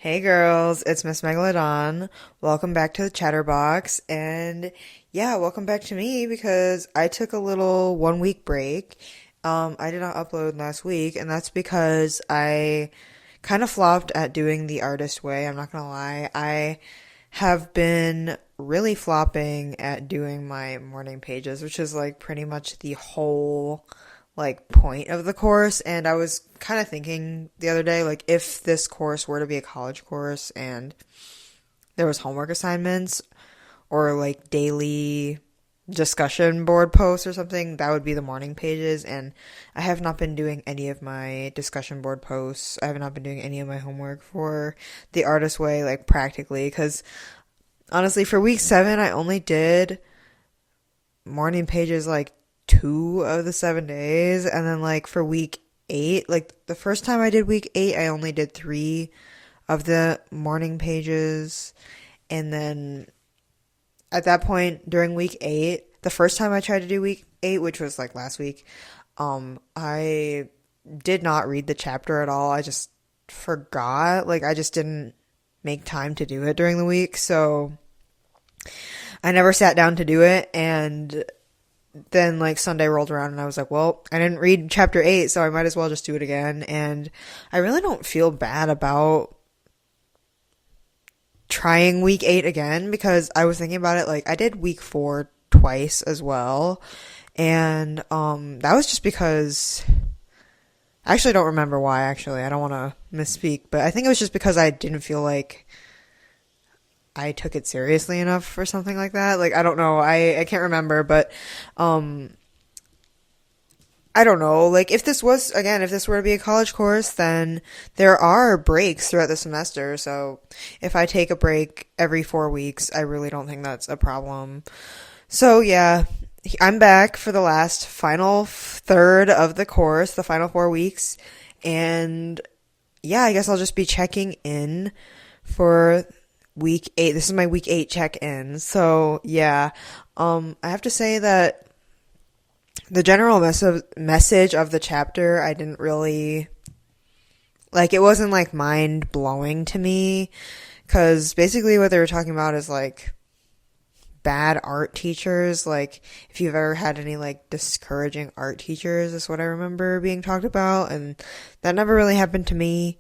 Hey girls, it's Miss Megalodon. Welcome back to the Chatterbox. And yeah, welcome back to me because I took a little 1 week break. I did not upload last week, and that's because I kind of flopped at doing the artist way. I'm not gonna lie. I have been really flopping at doing my morning pages, which is like pretty much the whole like point of the course. And I was kind of thinking the other day, like if this course were to be a college course and there was homework assignments or like daily discussion board posts or something, that would be the morning pages. And I have not been doing any of my discussion board posts. I have not been doing any of my homework for the artist way, like practically, because honestly, for week 7, I only did morning pages like 2 of the 7 days. And then like for week 8, like the first time I did week 8, I only did 3 of the morning pages. And then at that point during week 8, the first time I tried to do week 8, which was like last week, I did not read the chapter at all. I just forgot. Like I just didn't make time to do it during the week. So I never sat down to do it. And then like Sunday rolled around and I was like, well, I didn't read chapter 8, so I might as well just do it again. And I really don't feel bad about trying week 8 again because I was thinking about it, like I did week 4 twice as well. And that was just because I actually don't remember why. Actually, I don't want to misspeak, but I think it was just because I didn't feel like I took it seriously enough or something like that. Like I don't know. I can't remember, but um I don't know. Like if this was again, if this were to be a college course, then there are breaks throughout the semester. So if I take a break every 4 weeks, I really don't think that's a problem. So yeah, I'm back for the last final third of the course, the final 4 weeks. And yeah, I guess I'll just be checking in for week 8. This is my week 8 check-in. So yeah, I have to say that the general message of the chapter, I didn't really like. It wasn't like mind blowing to me, because basically what they were talking about is like bad art teachers. Like if you've ever had any like discouraging art teachers, is what I remember being talked about, and that never really happened to me.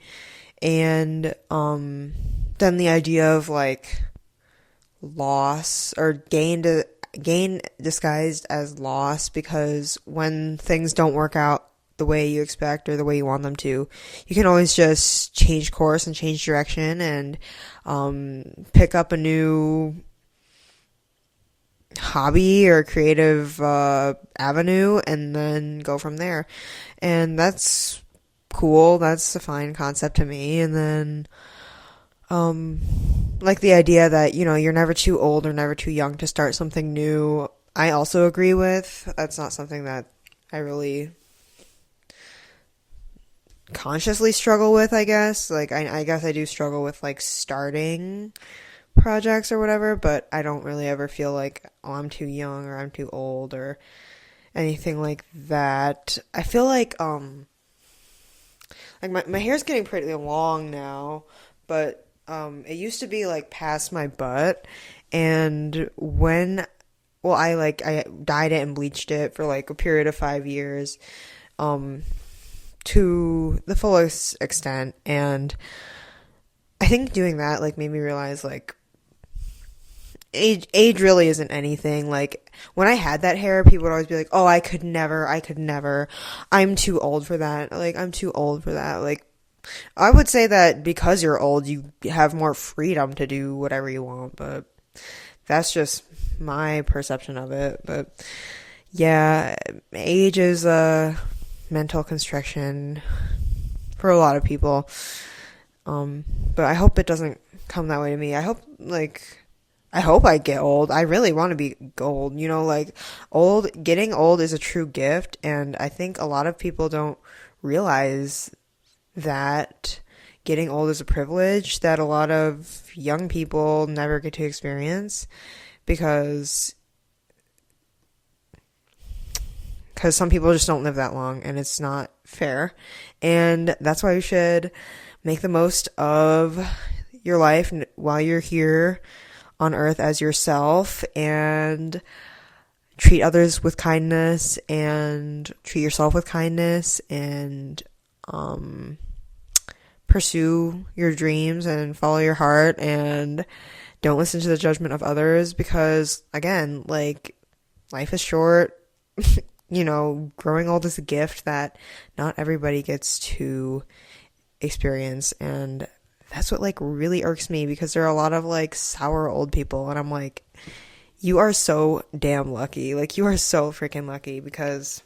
And then the idea of like loss or gain disguised as loss, because when things don't work out the way you expect or the way you want them to, you can always just change course and change direction and pick up a new hobby or creative avenue and then go from there. And that's cool. That's a fine concept to me. And then like the idea that, you know, you're never too old or never too young to start something new, I also agree with. That's not something that I really consciously struggle with, I guess. Like, I guess I do struggle with, like, starting projects or whatever, but I don't really ever feel like, oh, I'm too young or I'm too old or anything like that. I feel like my hair's getting pretty long now, but it used to be like past my butt, and I dyed it and bleached it for like a period of 5 years, um, to the fullest extent, and I think doing that like made me realize like age really isn't anything. Like when I had that hair, people would always be like, "Oh, I could never. I'm too old for that." Like I'm too old for that. Like I would say that because you're old, you have more freedom to do whatever you want, but that's just my perception of it. But yeah, age is a mental constriction for a lot of people. But I hope it doesn't come that way to me. I hope I get old. I really want to be old. You know, like getting old is a true gift, and I think a lot of people don't realize that getting old is a privilege that a lot of young people never get to experience, because some people just don't live that long and it's not fair. And that's why we should make the most of your life while you're here on earth as yourself, and treat others with kindness and treat yourself with kindness, and pursue your dreams and follow your heart, and don't listen to the judgment of others, because again, like, life is short. Growing old is a gift that not everybody gets to experience, and that's what like really irks me, because there are a lot of like sour old people, and I'm like, you are so damn lucky. Like, you are so freaking lucky, because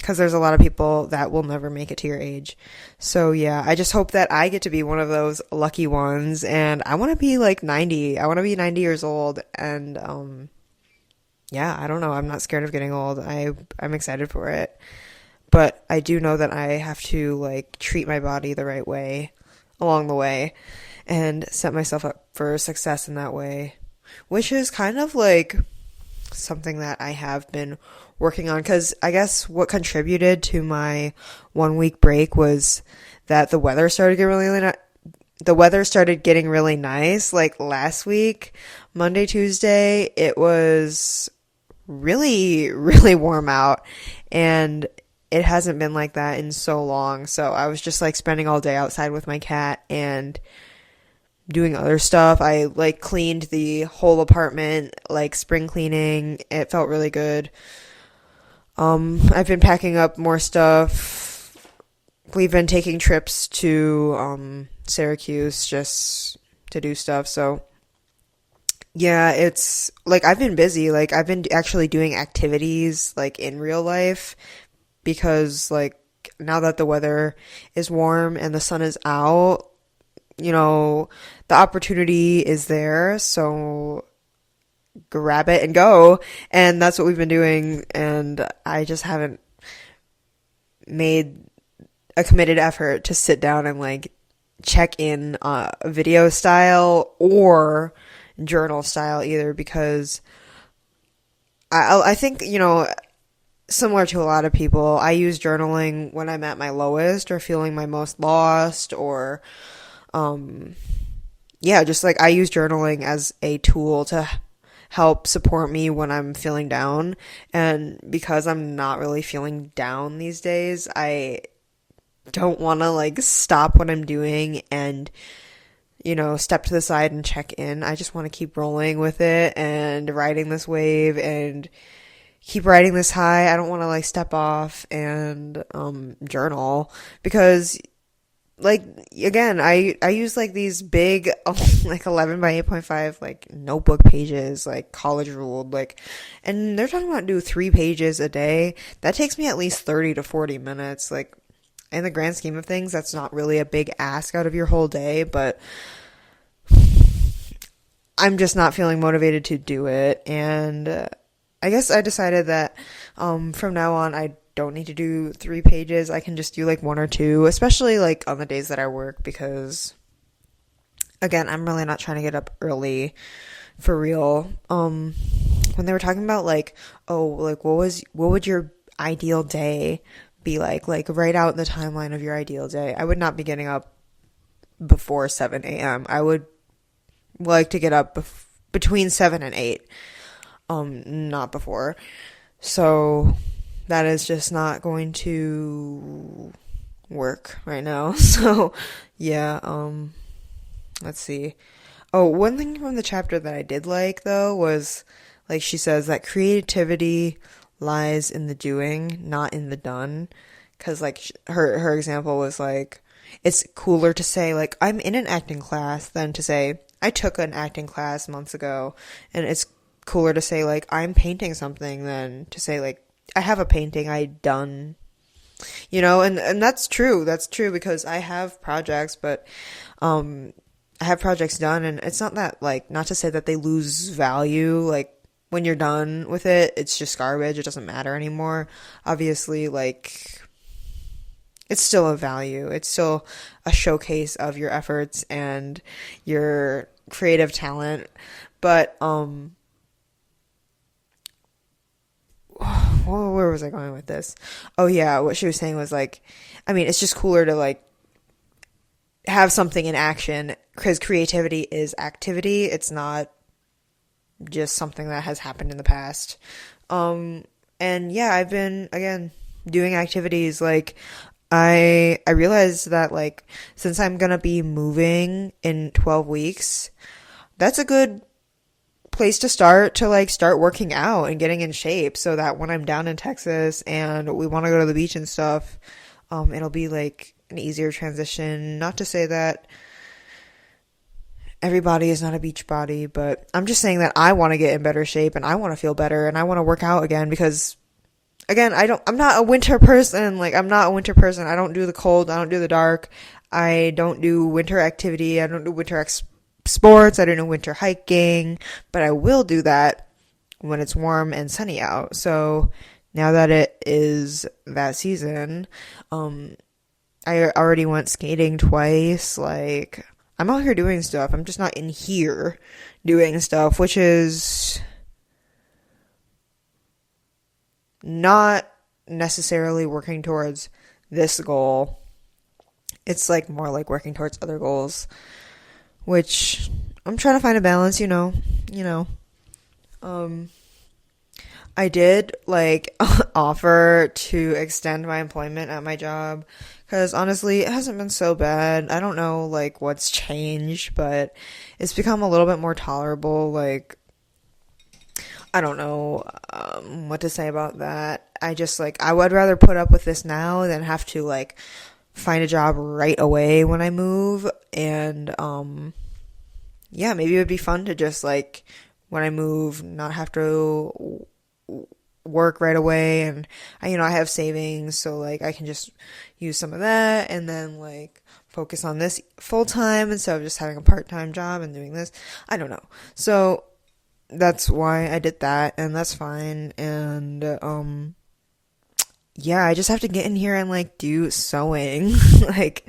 there's a lot of people that will never make it to your age. So yeah, I just hope that I get to be one of those lucky ones, and I want to be like 90. I want to be 90 years old, and yeah, I don't know. I'm not scared of getting old. I'm excited for it. But I do know that I have to like treat my body the right way along the way and set myself up for success in that way, which is kind of like something that I have been working on, because I guess what contributed to my 1 week break was that the weather started getting really nice. Like last week, Monday, Tuesday, it was really, really warm out, and it hasn't been like that in so long. So I was just like spending all day outside with my cat and doing other stuff. I like cleaned the whole apartment, like spring cleaning. It felt really good. I've been packing up more stuff. We've been taking trips to Syracuse just to do stuff. So yeah, it's like I've been busy. Like I've been actually doing activities like in real life, because like now that the weather is warm and the sun is out, the opportunity is there. So grab it and go. And that's what we've been doing. And I just haven't made a committed effort to sit down and like check in video style or journal style either, because I think, similar to a lot of people, I use journaling when I'm at my lowest or feeling my most lost, or just like I use journaling as a tool to help support me when I'm feeling down. And because I'm not really feeling down these days, I don't want to like stop what I'm doing and step to the side and check in. I just want to keep rolling with it and riding this wave and keep riding this high. I don't want to like step off and journal, because like, again, I use like these big like 11 by 8.5 like notebook pages, like college ruled, like, and they're talking about do 3 pages a day. That takes me at least 30 to 40 minutes. Like, in the grand scheme of things, that's not really a big ask out of your whole day, but I'm just not feeling motivated to do it. And I guess I decided that from now on, I don't need to do 3 pages. I can just do like 1 or 2, especially like on the days that I work, because again, I'm really not trying to get up early for real. When they were talking about like, oh, like what would your ideal day be like write out the timeline of your ideal day. I would not be getting up before 7 a.m. I would like to get up between 7 and 8, not before. So that is just not going to work right now. So yeah, let's see. Oh, one thing from the chapter that I did like though was, like, she says that creativity lies in the doing, not in the done. Cause like her example was like, it's cooler to say like I'm in an acting class than to say I took an acting class months ago. And it's cooler to say like I'm painting something than to say like I have a painting I done, and that's true. That's true, because I have projects, but I have projects done, and it's not that, like, not to say that they lose value, like, when you're done with it, it's just garbage, it doesn't matter anymore. Obviously, like, it's still a value, it's still a showcase of your efforts and your creative talent, but, where was I going with this? Oh yeah, what she was saying was like, I mean, it's just cooler to like have something in action because creativity is activity. It's not just something that has happened in the past. And yeah, I've been again doing activities like I realized that like since I'm gonna be moving in 12 weeks, that's a good place to start working out and getting in shape so that when I'm down in Texas and we want to go to the beach and stuff, it'll be like an easier transition. Not to say that everybody is not a beach body, but I'm just saying that I want to get in better shape and I want to feel better and I want to work out again because again, I'm not a winter person. Like I'm not a winter person. I don't do the cold. I don't do the dark. I don't do winter activity. I don't do winter sports. I don't do winter hiking, but I will do that when it's warm and sunny out. So now that it is that season, I already went skating twice. Like I'm out here doing stuff. I'm just not in here doing stuff, which is not necessarily working towards this goal. It's like more like working towards other goals, which I'm trying to find a balance, you know. I did like offer to extend my employment at my job because honestly it hasn't been so bad. I don't know like what's changed, but it's become a little bit more tolerable. Like I don't know what to say about that. I just like I would rather put up with this now than have to like find a job right away when I move. And yeah, maybe it would be fun to just like when I move not have to work right away, and I have savings, so like I can just use some of that and then like focus on this full time instead of just having a part-time job and doing this. I don't know. So that's why I did that, and that's fine. And yeah, I just have to get in here and like do sewing. Like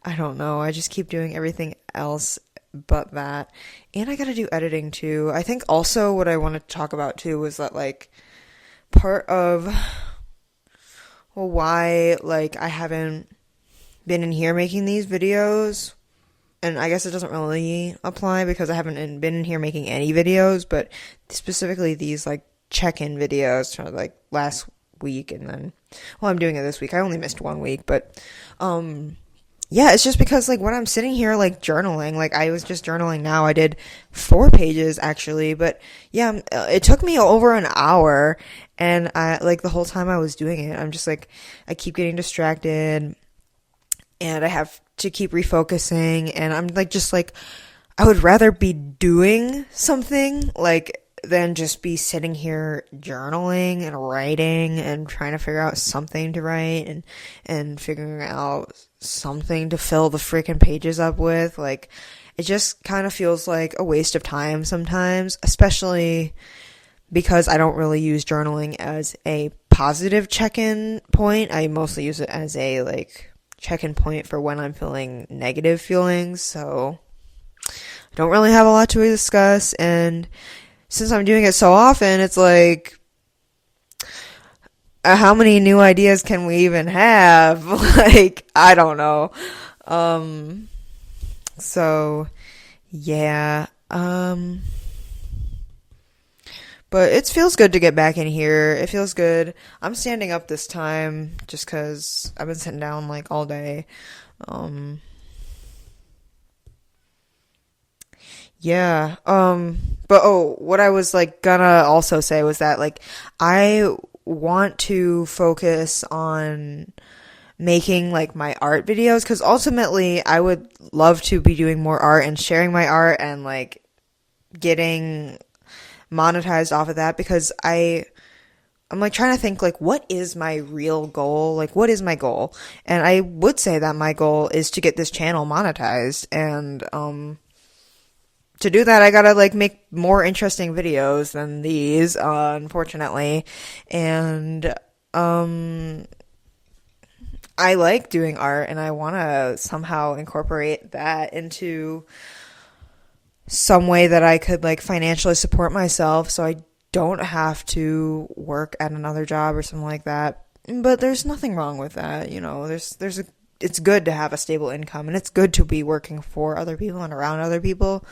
I don't know, I just keep doing everything else but that. And I gotta do editing too. I think also what I wanted to talk about too was that like part of why like I haven't been in here making these videos, and I guess it doesn't really apply because I haven't been in here making any videos, but specifically these like check-in videos for like last week, and then well I'm doing it this week. I only missed 1 week, but yeah, it's just because like when I'm sitting here like journaling, like I was just journaling now. I did 4 pages actually, but yeah, it took me over an hour, and I like the whole time I was doing it, I'm just like I keep getting distracted and I have to keep refocusing, and I'm like just like I would rather be doing something like than just be sitting here journaling and writing and trying to figure out something to write and figuring out something to fill the freaking pages up with. Like it just kind of feels like a waste of time sometimes, especially because I don't really use journaling as a positive check-in point. I mostly use it as a like check-in point for when I'm feeling negative feelings. So I don't really have a lot to discuss, and since I'm doing it so often, it's like, how many new ideas can we even have? Like, I don't know. So, yeah. But it feels good to get back in here. It feels good. I'm standing up this time just because I've been sitting down like all day. Yeah. But what I was like gonna also say was that like I want to focus on making like my art videos, because ultimately I would love to be doing more art and sharing my art and like getting monetized off of that, because I'm like trying to think like what is my real goal? Like what is my goal? And I would say that my goal is to get this channel monetized, and to do that, I gotta like make more interesting videos than these, unfortunately. And I like doing art, and I want to somehow incorporate that into some way that I could like financially support myself. So I don't have to work at another job or something like that. But there's nothing wrong with that, you know. It's good to have a stable income, and it's good to be working for other people and around other people.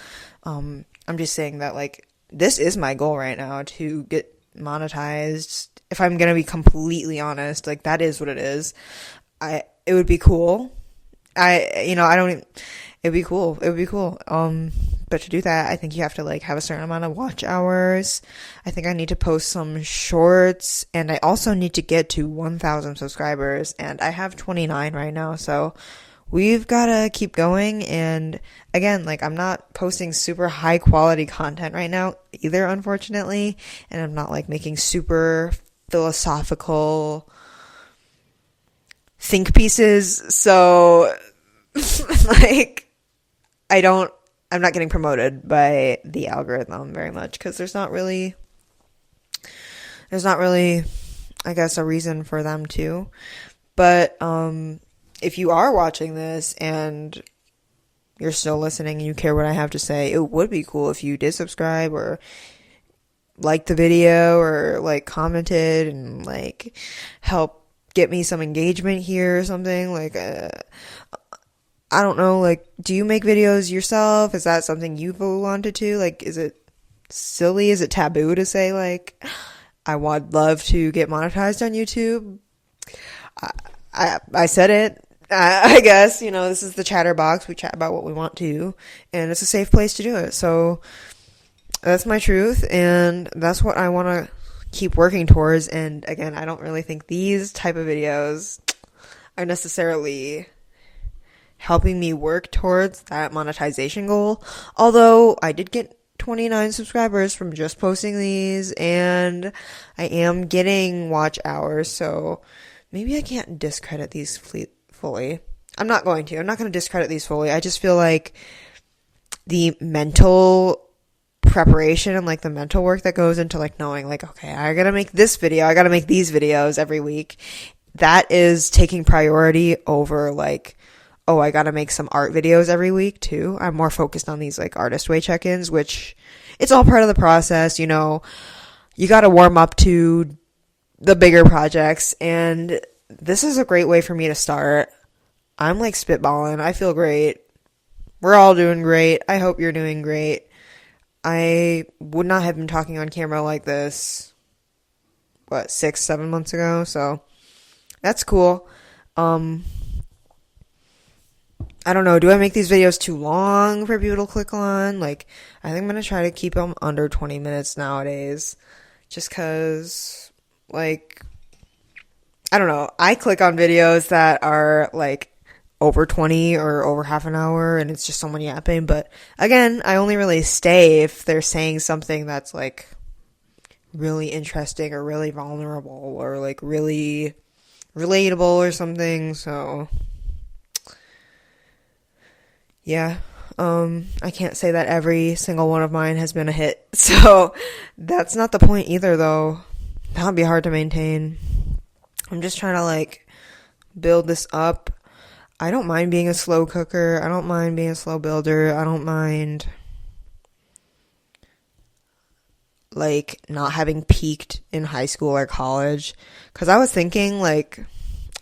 I'm just saying that, like, this is my goal right now, to get monetized. If I'm gonna be completely honest, like, that is what it is. It would be cool. It'd be cool. It would be cool. But to do that, I think you have to, like, have a certain amount of watch hours. I think I need to post some shorts, and I also need to get to 1,000 subscribers, and I have 29 right now, so we've gotta keep going. And again, like, I'm not posting super high quality content right now either, unfortunately, and I'm not, like, making super philosophical think pieces, so like, I'm not getting promoted by the algorithm very much, because there's not really, I guess, a reason for them to. But if you are watching this and you're still listening and you care what I have to say, it would be cool if you did subscribe or liked the video or, like, commented and, like, help get me some engagement here or something. Like, I don't know, like, do you make videos yourself? Is that something you've wanted to? Like, is it silly? Is it taboo to say, like, I would love to get monetized on YouTube? I said it. I guess, you know, this is the Chatterbox. We chat about what we want to, and it's a safe place to do it. So that's my truth, and that's what I want to keep working towards. And again, I don't really think these type of videos are necessarily helping me work towards that monetization goal. Although I did get 29 subscribers from just posting these, and I am getting watch hours, so maybe I can't discredit these fully. I'm not going to discredit these fully. I just feel like the mental preparation and, like, the mental work that goes into, like, knowing, like, okay, I gotta make this video, I gotta make these videos every week, that is taking priority over, like, oh, I gotta make some art videos every week too. I'm more focused on these, like, Artist Way check-ins, which it's all part of the process, you know. You gotta warm up to the bigger projects, and this is a great way for me to start. I'm, like, spitballing. I feel great. We're all doing great. I hope you're doing great. I would not have been talking on camera like this, 6-7 months ago, so that's cool. I don't know, do I make these videos too long for people to click on? Like, I think I'm gonna try to keep them under 20 minutes nowadays, just cause, like, I don't know, I click on videos that are, like, over 20 or over half an hour, and it's just someone yapping. But again, I only really stay if they're saying something that's, like, really interesting or really vulnerable or, like, really relatable or something. So yeah, I can't say that every single one of mine has been a hit, so that's not the point either, though. That would be hard to maintain. I'm just trying to, like, build this up. I don't mind being a slow cooker. I don't mind being a slow builder. I don't mind, like, not having peaked in high school or college. Because I was thinking, like,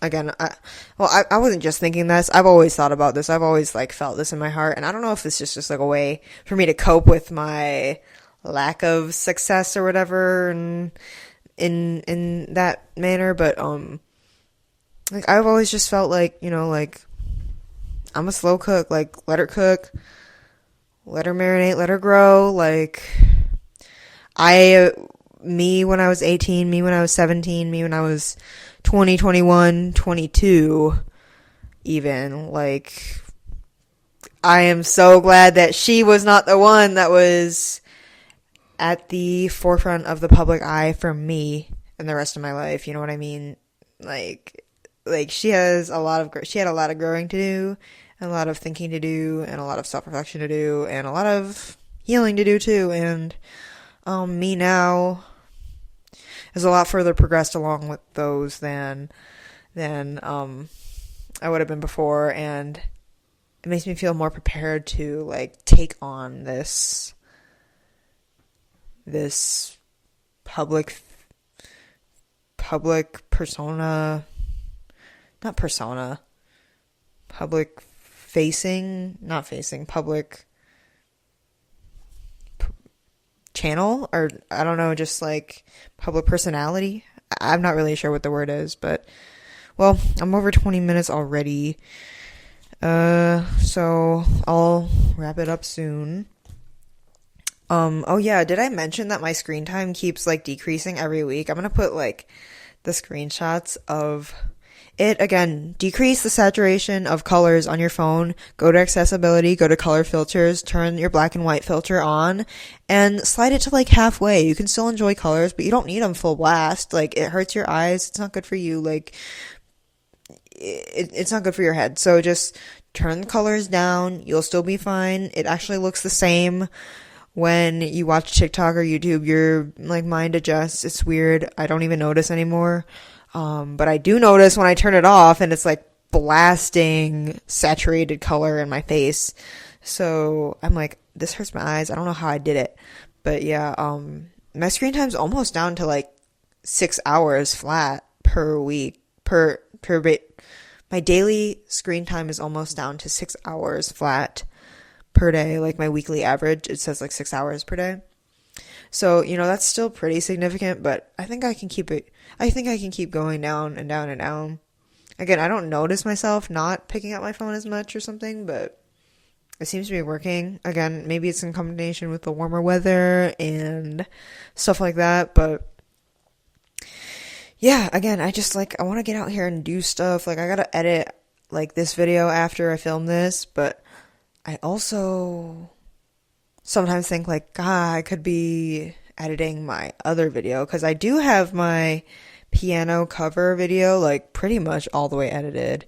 again, I wasn't just thinking this. I've always thought about this. I've always, like, felt this in my heart. And I don't know if this is just, like, a way for me to cope with my lack of success or whatever and in that manner. But, like, I've always just felt like, you know, like, I'm a slow cook. Like, let her cook. Let her marinate. Let her grow. Like, me when I was 18, me when I was 17, me when I was 20, 21, 22, even, like, I am so glad that she was not the one that was at the forefront of the public eye for me and the rest of my life, you know what I mean? Like she had a lot of growing to do, and a lot of thinking to do, and a lot of self-reflection to do, and a lot of healing to do too, and me now is a lot further progressed along with those than I would have been before, and it makes me feel more prepared to, like, take on this public persona, not persona, public facing, not facing, public channel, or I don't know, just like public personality. I'm not really sure what the word is, but well, I'm over 20 minutes already. So I'll wrap it up soon. Oh yeah, did I mention that my screen time keeps like decreasing every week? I'm gonna put like the screenshots of it. Again, decrease the saturation of colors on your phone, go to accessibility, go to color filters, turn your black and white filter on, and slide it to like halfway. You can still enjoy colors, but you don't need them full blast. Like, it hurts your eyes, it's not good for you, like, it's not good for your head. So just turn the colors down, you'll still be fine. It actually looks the same when you watch TikTok or YouTube. Your like mind adjusts. It's weird. I don't even notice anymore. But I do notice when I turn it off and it's like blasting saturated color in my face. So I'm like, this hurts my eyes. I don't know how I did it. But yeah, my screen time's almost down to like 6 hours flat per week. My daily screen time is almost down to 6 hours flat per day. Like my weekly average, it says like 6 hours per day. So, that's still pretty significant, but I think I can keep going down and down and down. Again, I don't notice myself not picking up my phone as much or something, but it seems to be working. Again, maybe it's in combination with the warmer weather and stuff like that, but yeah, again, I want to get out here and do stuff. Like, I gotta edit like this video after I film this, but I also sometimes think like, God, I could be editing my other video, because I do have my piano cover video like pretty much all the way edited.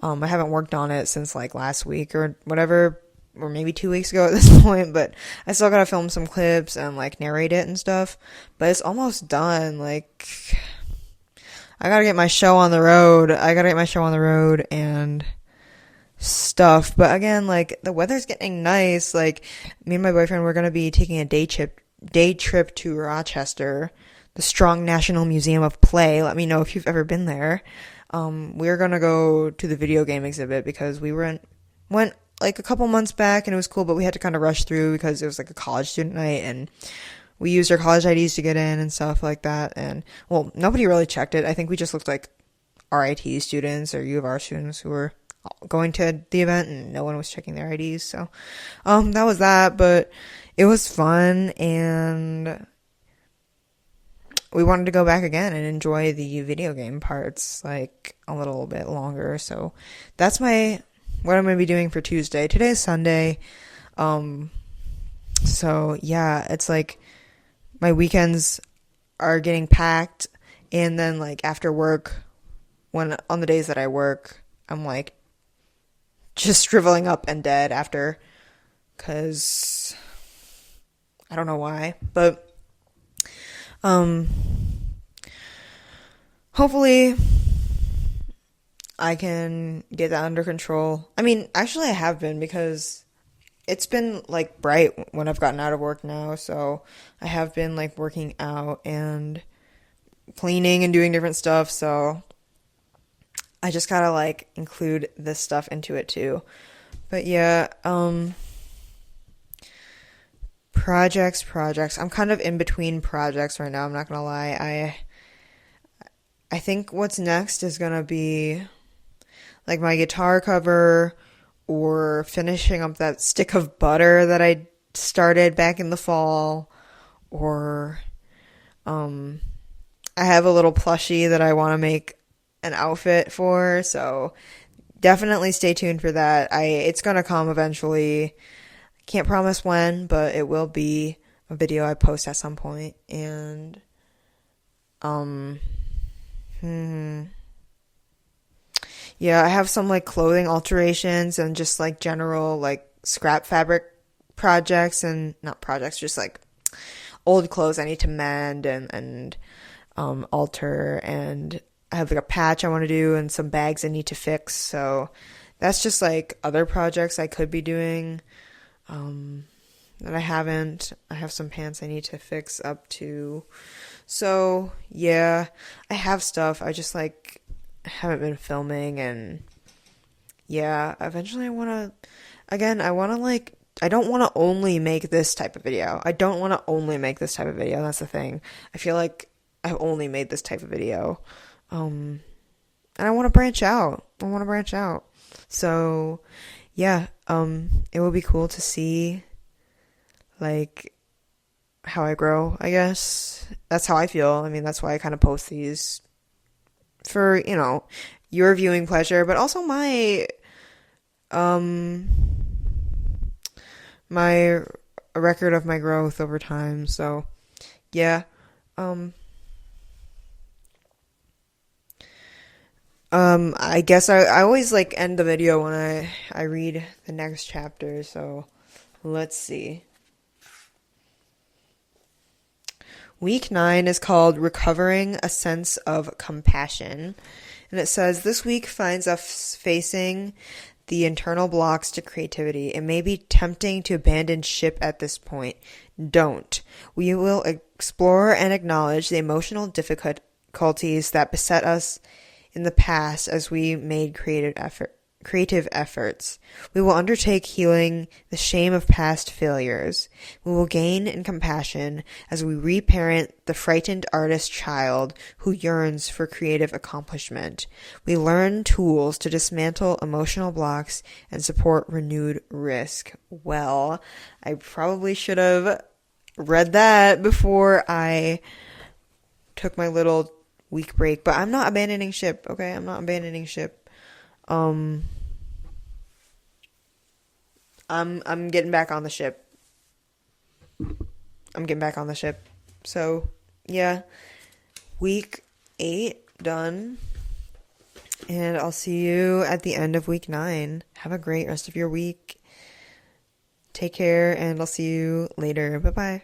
I haven't worked on it since like last week or whatever, or maybe 2 weeks ago at this point, but I still gotta film some clips and like narrate it and stuff, but it's almost done. Like, I gotta get my show on the road and stuff. But again, like, the weather's getting nice. Like, me and my boyfriend, we're gonna be taking a day trip to Rochester, the Strong National Museum of Play. Let me know if you've ever been there. We're gonna go to the video game exhibit because we went like a couple months back and it was cool, but we had to kind of rush through because it was like a college student night and we used our college IDs to get in and stuff like that. And, well, nobody really checked it. I think we just looked like RIT students or U of R students who were going to the event, and no one was checking their IDs. So, that was that, but it was fun, and we wanted to go back again and enjoy the video game parts, like, a little bit longer. So, that's what I'm going to be doing for Tuesday. Today's Sunday. So, yeah, it's like, my weekends are getting packed, and then like after work, on the days that I work, I'm like just shriveling up and dead after, cause I don't know why, but hopefully I can get that under control. I mean, actually I have been, because it's been like bright when I've gotten out of work now, so I have been like working out and cleaning and doing different stuff, so I just gotta like include this stuff into it too. But yeah, projects. I'm kind of in between projects right now, I'm not gonna lie. I think what's next is gonna be like my guitar cover, or finishing up that stick of butter that I started back in the fall, or I have a little plushie that I want to make an outfit for, so definitely stay tuned for that. It's gonna come eventually. Can't promise when, but it will be a video I post at some point. And yeah, I have some like clothing alterations and just like general like scrap fabric projects, and not projects, just like old clothes I need to mend and alter, and I have like a patch I want to do and some bags I need to fix. So that's just like other projects I could be doing that I haven't. I have some pants I need to fix up to. So, yeah, I have stuff. I just like haven't been filming, and yeah, eventually I want to again, I want to like I don't want to only make this type of video. I don't want to only make this type of video. That's the thing. I feel like I've only made this type of video. Um and I want to branch out. I want to branch out. So, yeah, it would be cool to see like how I grow, I guess. That's how I feel. I mean, that's why I kind of post these for, your viewing pleasure, but also um my record of my growth over time. So, yeah. Um I guess I always like end the video when I read the next chapter, so let's see. Week 9 is called Recovering a Sense of Compassion. And it says, this week finds us facing the internal blocks to creativity. It may be tempting to abandon ship at this point. Don't. We will explore and acknowledge the emotional difficulties that beset us in the past as we made creative efforts. We will undertake healing the shame of past failures. We will gain in compassion as we reparent the frightened artist child who yearns for creative accomplishment. We learn tools to dismantle emotional blocks and support renewed risk. Well, I probably should have read that before I took my little week break, but I'm not abandoning ship, okay? I'm not abandoning ship. I'm getting back on the ship. I'm getting back on the ship. So, yeah. Week 8 done. And I'll see you at the end of week 9. Have a great rest of your week. Take care, and I'll see you later. Bye-bye.